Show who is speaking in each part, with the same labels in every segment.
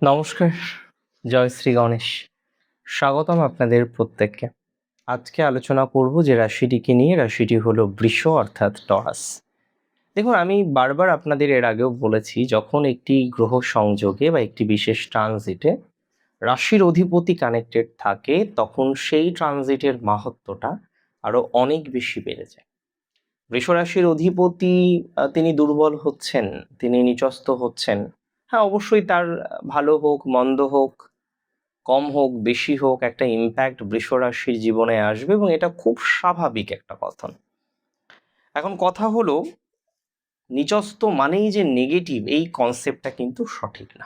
Speaker 1: নমস্কার, জয় শ্রী গণেশ। স্বাগতম আপনাদের প্রত্যেককে। আজকে আলোচনা করব যে রাশিটিকে নিয়ে, রাশিটি হলো বৃষ অর্থাৎ টরাস। দেখুন, আমি বারবার আপনাদের এর আগেও বলেছি, যখন একটি গ্রহ সংযোগে বা একটি বিশেষ ট্রানজিটে রাশির অধিপতি কানেক্টেড থাকে, তখন সেই ট্রানজিটের মাহাত্ম্যটা আরো অনেক বেশি বেড়ে যায়। বৃষ রাশির অধিপতি তিনি দুর্বল হচ্ছেন, তিনি নিচস্থ হচ্ছেন। হ্যাঁ, অবশ্যই তার ভালো হোক মন্দ হোক, কম হোক বেশি হোক, একটা ইম্প্যাক্ট বৃষ রাশির জীবনে আসবে এবং এটা খুব স্বাভাবিক একটা কথা। এখন কথা হলো, নিচস্থ মানেই যে নেগেটিভ এই কনসেপ্টটা কিন্তু সঠিক না।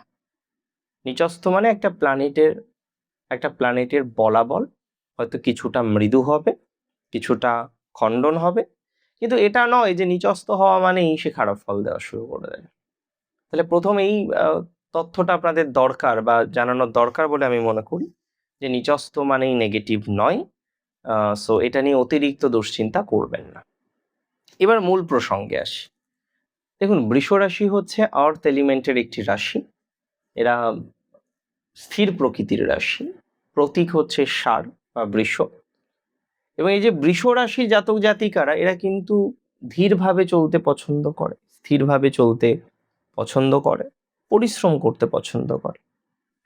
Speaker 1: নিচস্থ মানে একটা প্ল্যানেটের বলাবল হয়তো কিছুটা মৃদু হবে, কিছুটা খণ্ডন হবে, কিন্তু এটা নয় যে নিচস্থ হওয়া মানেই সে খারাপ ফল দেওয়া শুরু করে দেয়। তাহলে প্রথম এই তথ্যটা আপনাদের দরকার বা জানানোর দরকার বলে আমি মনে করি, যে নিচস্থ মানেই নেগেটিভ নয়। সো এটা নিয়ে অতিরিক্ত দুশ্চিন্তা করবেন না। এবার মূল প্রসঙ্গে আসি। দেখুন, বৃষ রাশি হচ্ছে আর্থ এলিমেন্টের একটি রাশি। এরা স্থির প্রকৃতির রাশি। প্রতীক হচ্ছে ষাঁড় বা বৃষ। এবং এই যে বৃষ রাশি জাতক জাতিকারা, এরা কিন্তু ধীরভাবে চলতে পছন্দ করে, স্থিরভাবে চলতে পছন্দ করে, পরিশ্রম করতে পছন্দ করে,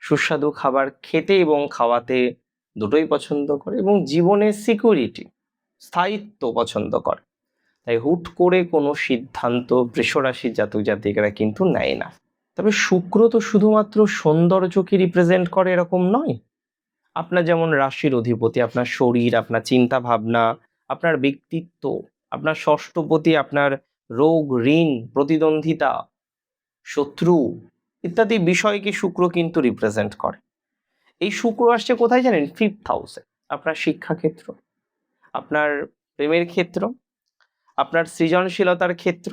Speaker 1: সুস্বাদু খাবার খেতে এবং খাওয়াতে দুটোই পছন্দ করে, এবং জীবনের সিকিউরিটি, স্থায়িত্ব পছন্দ করে। তাই হুট করে কোনো সিদ্ধান্ত বৃষরাশির জাতক জাতিকারা কিন্তু নেয় না। তবে শুক্র তো শুধুমাত্র সৌন্দর্যকে রিপ্রেজেন্ট করে এরকম নয়। আপনার যেমন রাশির অধিপতি, আপনার শরীর, আপনার চিন্তা ভাবনা, আপনার ব্যক্তিত্ব, আপনার ষষ্ঠপতি আপনার রোগ, ঋণ, প্রতিদ্বন্দ্বিতা, শত্রু ইত্যাদি বিষয়কে শুক্র কিন্তু রিপ্রেজেন্ট করে। এই শুক্র আসছে কোথায় জানেন? 5th হাউসে। আপনার শিক্ষাক্ষেত্র, আপনার প্রেমের ক্ষেত্র, আপনার সৃজনশীলতার ক্ষেত্র।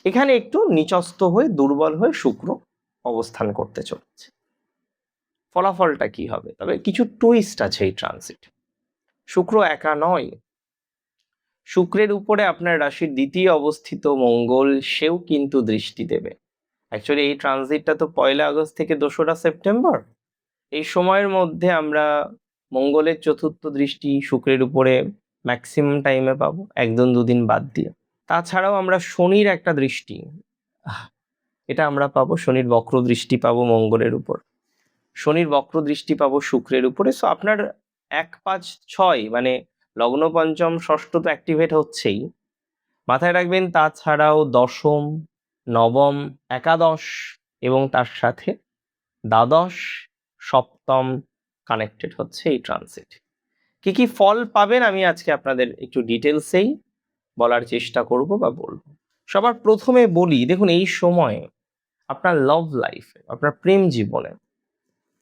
Speaker 1: এখানে একটু নিচস্থ হয়ে, দুর্বল হয়ে শুক্র অবস্থান করতে চলেছে। ফলাফলটা কি হবে? তবে কিছু টুইস্ট আছে এই ট্রানজিট। শুক্র একা নয়, শুক্রের উপরে আপনার রাশির দ্বিতীয় অবস্থিত মঙ্গল, সেও কিন্তু দৃষ্টি দেবে। অ্যাকচুয়ালি এই ট্রানজিটটা তো 1 আগস্ট থেকে 2রা সেপ্টেম্বর। এই সময়ের মধ্যে আমরা মঙ্গলের চতুর্থ দৃষ্টি শুক্রের উপরে ম্যাক্সিমাম টাইমে পাবো, 1-2 দিন বাদ দিয়ে। তাছাড়াও আমরা শনির একটা দৃষ্টি, এটা আমরা পাবো, শনির বক্র দৃষ্টি পাবো মঙ্গলের উপর, শনির বক্র দৃষ্টি পাবো শুক্রের উপরে। সো আপনার 1-5-6 মানে লগ্ন, পঞ্চম, ষষ্ঠ তো অ্যাক্টিভেট হচ্ছেই, মাথায় রাখবেন। তাছাড়াও দশম, নবম, একাদশ এবং তার সাথে দ্বাদশ, সপ্তম কানেক্টেড হচ্ছে এই ট্রানজিট। কি কি ফল পাবেন আমি আজকে আপনাদের একটু ডিটেলসেই বলার চেষ্টা করব বা বলবো। সবার প্রথমে বলি, দেখুন এই সময় আপনার লাভ লাইফে, আপনার প্রেম জীবনে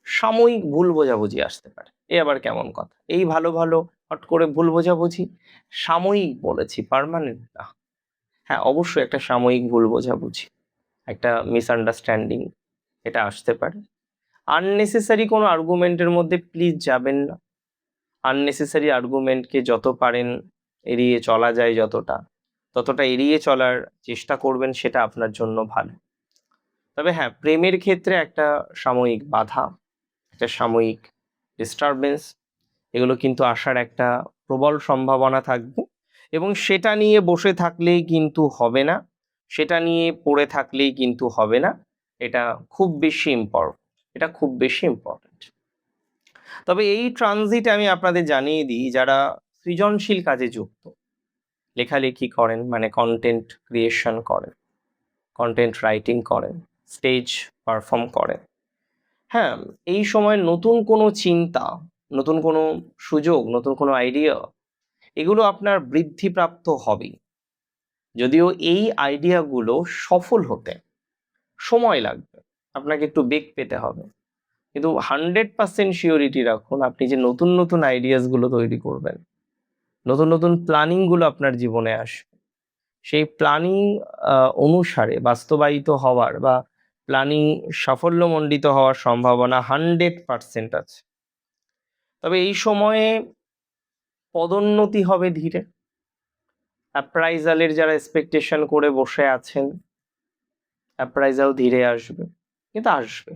Speaker 1: সাময়িক ভুল বোঝাবুঝি আসতে পারে। এ আবার কেমন কথা? এই ভালো ভালো হট করে ভুল বোঝাবুঝি, সাময়িক বলেছি, পার্মানেন্ট না। হ্যাঁ, অবশ্যই একটা সাময়িক ভুল বোঝাবুঝি, একটা মিসআন্ডারস্ট্যান্ডিং, এটা আসতে পারে। আননেসেসারি কোনো আর্গুমেন্টের মধ্যে প্লিজ যাবেন না। আননেসেসারি আর্গুমেন্টকে যত পারেন এড়িয়ে চলা যায়, ততটা এড়িয়ে চলার চেষ্টা করবেন, সেটা আপনার জন্য ভালো। তবে হ্যাঁ, প্রেমের ক্ষেত্রে একটা সাময়িক বাধা, একটা সাময়িক ডিস্টারবেন্স, এগুলো কিন্তু আসার একটা প্রবল সম্ভাবনা থাকবে। এবং সেটা নিয়ে বসে থাকলেই কিন্তু হবে না, সেটা নিয়ে পড়ে থাকলেই কিন্তু হবে না। এটা খুব বেশি ইম্পর্টেন্ট। তবে এই ট্রানজিট আমি আপনাদের জানিয়ে দিই, যারা সৃজনশীল কাজে যুক্ত, লেখালেখি করেন, মানে কন্টেন্ট ক্রিয়েশন করেন, কন্টেন্ট রাইটিং করেন, স্টেজ পারফর্ম করেন, হ্যাঁ, এই সময় নতুন কোনো চিন্তা, নতুন কোনো সুযোগ, নতুন কোনো আইডিয়া, এগুলো আপনার বৃদ্ধিপ্রাপ্ত হবেই। যদিও এই আইডিয়াগুলো সফল হতে সময় লাগবে, আপনাকে একটু বেগ পেতে হবে, কিন্তু 100% শিওরিটি রাখুন, আপনি যে নতুন নতুন আইডিয়াসগুলো তৈরি করবেন, নতুন নতুন প্ল্যানিংগুলো আপনার জীবনে আসবে, সেই প্ল্যানিং অনুসারে বাস্তবায়িত হওয়ার বা প্ল্যানিং সাফল্যমণ্ডিত হওয়ার সম্ভাবনা 100% আছে। তবে এই সময়ে পদোন্নতি হবে ধীরে। অ্যাপ্রাইজালের যারা এক্সপেকটেশন করে বসে আছেন, অ্যাপ্রাইজাল ধীরে আসবে, কিন্তু আসবে।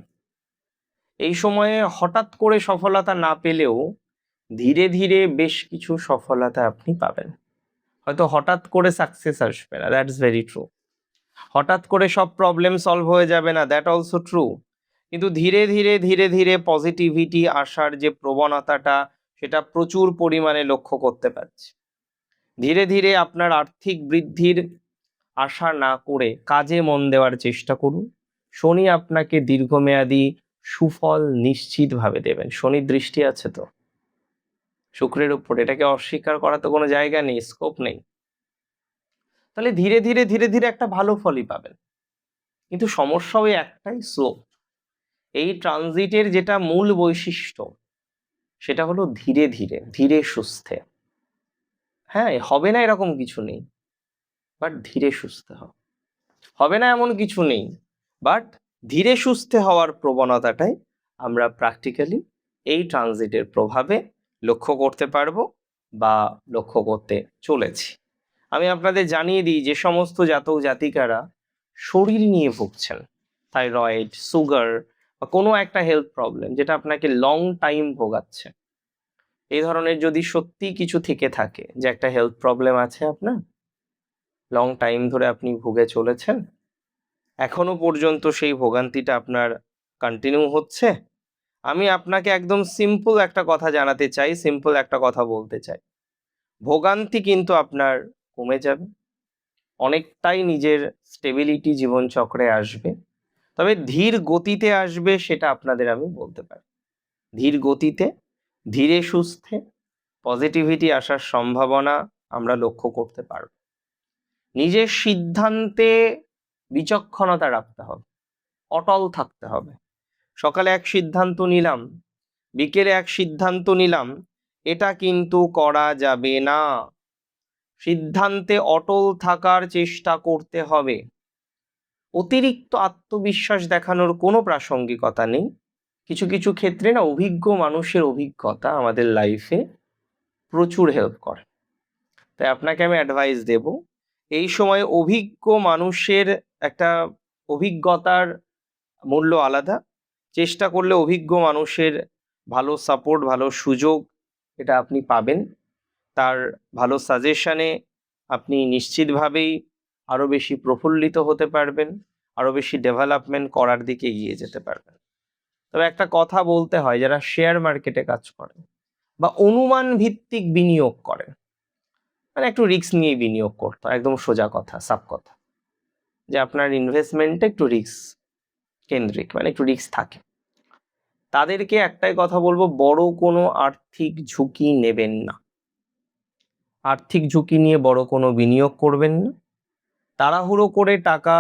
Speaker 1: এই সময়ে হঠাৎ করে সফলতা না পেলেও ধীরে ধীরে বেশ কিছু সফলতা আপনি পাবেন। হয়তো হঠাৎ করে সাকসেস আসবে না, দ্যাটস ভেরি ট্রু। হঠাৎ করে সব প্রবলেম সলভ হয়ে যাবে না, দ্যাট অলসো ট্রু। কিন্তু ধীরে ধীরে ধীরে ধীরে পজিটিভিটি আসার যে প্রবণতাটা, সেটা প্রচুর পরিমাণে লক্ষ্য করতে পারছি। ধীরে ধীরে আপনার আর্থিক বৃদ্ধির আশা না করে কাজে মন দেওয়ার চেষ্টা করুন। শনি আপনাকে দীর্ঘমেয়াদী সুফল নিশ্চিতভাবে দেবেন। শনির দৃষ্টি আছে তো শুক্রের উপর, এটাকে অস্বীকার করা তো কোনো জায়গা নেই, স্কোপ নেই। তাহলে ধীরে ধীরে ধীরে ধীরে একটা ভালো ফলই পাবেন। কিন্তু সমস্যা ওই একটাই, স্লো। এই ট্রানজিটের যেটা মূল বৈশিষ্ট্য সেটা হলো ধীরে ধীরে ধীরে সুস্থে। হ্যাঁ, হবে না এরকম কিছু নেই, বাট ধীরে সুস্থে হবে না এমন কিছু নেই, বাট ধীরে সুস্থে হওয়ার প্রবণতাটাই আমরা প্র্যাকটিক্যালি এই ট্রানজিটের প্রভাবে লক্ষ্য করতে পারবো বা লক্ষ্য করতে চলেছি। আমি আপনাদের জানিয়ে দিই, যে সমস্ত জাতক জাতিকারা শরীর নিয়ে ভুগছেন, থাইরয়েড, সুগার বা কোনো একটা হেলথ প্রবলেম যেটা আপনাকে লং টাইম ভোগাচ্ছে, এই ধরনের যদি সত্যি কিছু থেকে থাকে, যে একটা হেলথ প্রবলেম আছে আপনার, লং টাইম ধরে আপনি ভুগে চলেছেন, এখনো পর্যন্ত সেই ভোগান্তিটা আপনার কন্টিনিউ হচ্ছে, আমি আপনাকে একদম সিম্পল একটা কথা জানাতে চাই, সিম্পল একটা কথা বলতে চাই। ভোগান্তি কিন্তু আপনার কমে যাবে, অনেকটাই নিজের স্টেবিলিটি জীবনচক্রে আসবে। তবে ধীর গতিতে আসবে, সেটা আপনাদের আমি বলতে পারি। ধীর গতিতে ধীরে সুস্থে পজিটিভিটি আসার সম্ভাবনা আমরা লক্ষ্য করতে পারব। নিজের সিদ্ধান্তে বিচক্ষণতা রাখতে হবে, অটল থাকতে হবে। সকালে এক সিদ্ধান্ত নিলাম, বিকেলে এক সিদ্ধান্ত নিলাম, এটা কিন্তু করা যাবে না। সিদ্ধান্তে অটল থাকার চেষ্টা করতে হবে। অতিরিক্ত আত্মবিশ্বাস দেখানোর কোনো প্রাসঙ্গিকতা নেই। কিছু কিছু ক্ষেত্রে না, অভিজ্ঞ মানুষের অভিজ্ঞতা আমাদের লাইফে প্রচুর হেল্প করে। তাই আপনাকে আমি অ্যাডভাইস দেব, এই সময় অভিজ্ঞ মানুষের একটা অভিজ্ঞতার মূল্য আলাদা। চেষ্টা করলে অভিজ্ঞ মানুষের ভালো সাপোর্ট, ভালো সুযোগ এটা আপনি পাবেন। তার ভালো সাজেশনে আপনি নিশ্চিতভাবেই আরও বেশি প্রফুল্লিত হতে পারবেন, আরও বেশি ডেভেলপমেন্ট করার দিকে এগিয়ে যেতে পারবেন। তবে একটা কথা বলতে হয়, যারা শেয়ার মার্কেটে কাজ করে বা অনুমান ভিত্তিক বিনিয়োগ করে, মানে একটু রিস্ক নিয়ে বিনিয়োগ করতে হয়, একদম সোজা কথা, সাপ কথা, যে আপনার ইনভেস্টমেন্টে একটু রিস্ক কেন্দ্রিক, মানে একটু রিস্ক থাকে। তাদেরকে একটাই কথা বলবো, বড় কোনো আর্থিক ঝুঁকি নেবেন না। আর্থিক ঝুঁকি নিয়ে বড় কোনো বিনিয়োগ করবেন না। তাড়াহুড়ো করে টাকা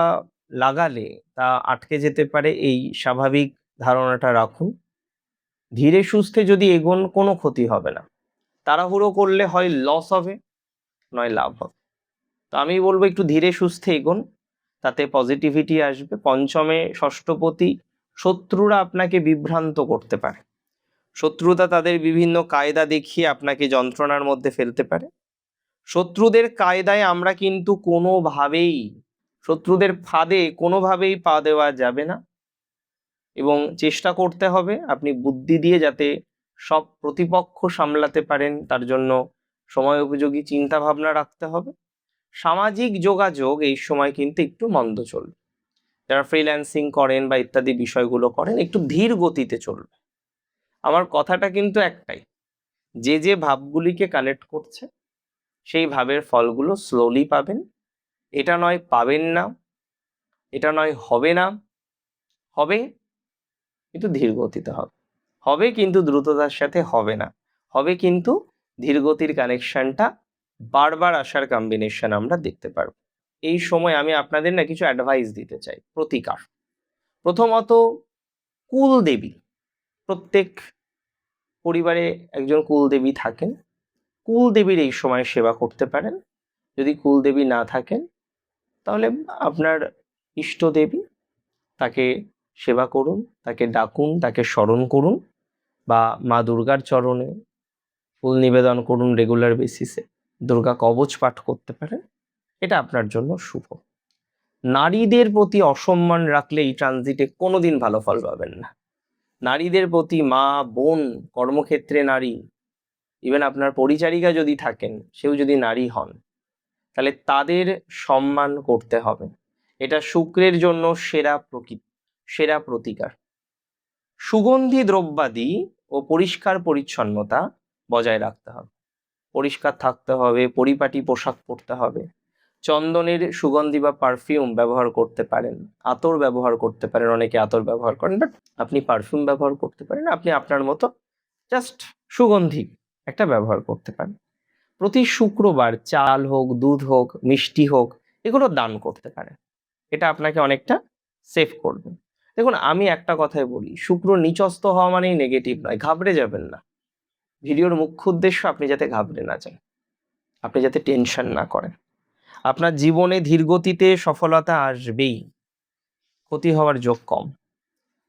Speaker 1: লাগালে তা আটকে যেতে পারে, এই স্বাভাবিক ধারণাটা রাখুন। ধীরে সুস্থে যদি এগোন, কোনো ক্ষতি হবে না। তাড়াহুড়ো করলে হয় লস হবে, নয় লাভ হবে। তো আমি বলবো একটু ধীরে সুস্থে এগোন, তাতে পজিটিভিটি আসবে। পঞ্চমে ষষ্ঠপতি, শত্রুরা আপনাকে বিভ্রান্ত করতে পারে। শত্রুতা তাদের বিভিন্ন কায়দা দেখিয়ে আপনাকে যন্ত্রণার মধ্যে ফেলতে পারে। শত্রুদের কায়দায় আমরা কিন্তু কোনোভাবেই, শত্রুদের ফাঁদে কোনোভাবেই পা দেওয়া যাবে না, এবং চেষ্টা করতে হবে আপনি বুদ্ধি দিয়ে যাতে সব প্রতিপক্ষ সামলাতে পারেন, তার জন্য সময় উপযোগী চিন্তা ভাবনা রাখতে হবে। সামাজিক যোগাযোগ এই সময় কিন্তু একটু মন্দ চলবে। যারা ফ্রিল্যান্সিং করেন বা ইত্যাদি বিষয়গুলো করেন, একটু ধীর গতিতে চলবে। আমার কথাটা কিন্তু একটাই, যে যে ভাবগুলিকে কানেক্ট করছে সেই ভাবের ফলগুলো স্লোলি পাবেন। এটা নয় পাবেন না, এটা নয় হবে না, হবে, কিন্তু ধীর গতিতে হবে। হবে কিন্তু দ্রুততার সাথে হবে না, হবে কিন্তু ধীর গতির কানেকশনটা বারবার আসার কম্বিনেশন আমরা দেখতে পারবো। এই সময় আমি আপনাদের না কিছু অ্যাডভাইস দিতে চাই, প্রতিকার। প্রথমত, কুলদেবী, প্রত্যেক পরিবারে একজন কুলদেবী থাকেন, কুলদেবীর এই সময় সেবা করতে পারেন। যদি কুলদেবী না থাকেন, তাহলে আপনার ইষ্টদেবী, তাকে সেবা করুন, তাকে ডাকুন, তাকে স্মরণ করুন, বা মা দুর্গার চরণে ফুল নিবেদন করুন রেগুলার বেসিসে। দুর্গা কবচ পাঠ করতে পারেন, এটা আপনার জন্য শুভ। নারীদের প্রতি অসম্মান রাখলে এই ট্রানজিটে কোনোদিন ভালো ফল পাবেন না। নারীদের প্রতি, মা, বোন, কর্মক্ষেত্রে নারী, ইভেন আপনার পরিচারিকা যদি থাকেন, সেও যদি নারী হন, তাহলে তাদের সম্মান করতে হবে। এটা শুক্রের জন্য সেরা প্রতিকার। সুগন্ধি দ্রব্যাদি ও পরিষ্কার পরিচ্ছন্নতা বজায় রাখতে হবে। পরিষ্কার থাকতে হবে, পরিপাটি পোশাক পরতে হবে। চন্দনের সুগন্ধি বা পারফিউম ব্যবহার করতে পারেন, আতর ব্যবহার করতে পারেন, অনেকে আতর ব্যবহার করেন, বাট আপনি পারফিউম ব্যবহার করতে পারেন। আপনি আপনার মতো জাস্ট সুগন্ধি একটা ব্যবহার করতে পারেন। প্রতি শুক্রবার চাল হোক, দুধ হোক, মিষ্টি হোক, এগুলো দান করতে পারেন। এটা আপনাকে অনেকটা সেভ করবে। দেখুন, আমি একটা কথাই বলি, শুক্র নিচস্থ হওয়া মানেই নেগেটিভ নয়, ঘাবড়ে যাবেন না। ভিডিওর মুখ্য উদ্দেশ্য আপনি যাতে ঘাবড়ে না যান, আপনি যাতে টেনশন না করেন। আপনার জীবনে ধীরগতিতে সফলতা আসবেই, ক্ষতি হওয়ার যোগ কম।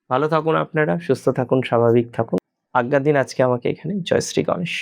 Speaker 1: ভালো থাকুন আপনারা, সুস্থ থাকুন, স্বাভাবিক থাকুন। আজ্ঞা দিন আজকে আমাকে এখানে। জয় শ্রী গণেশ।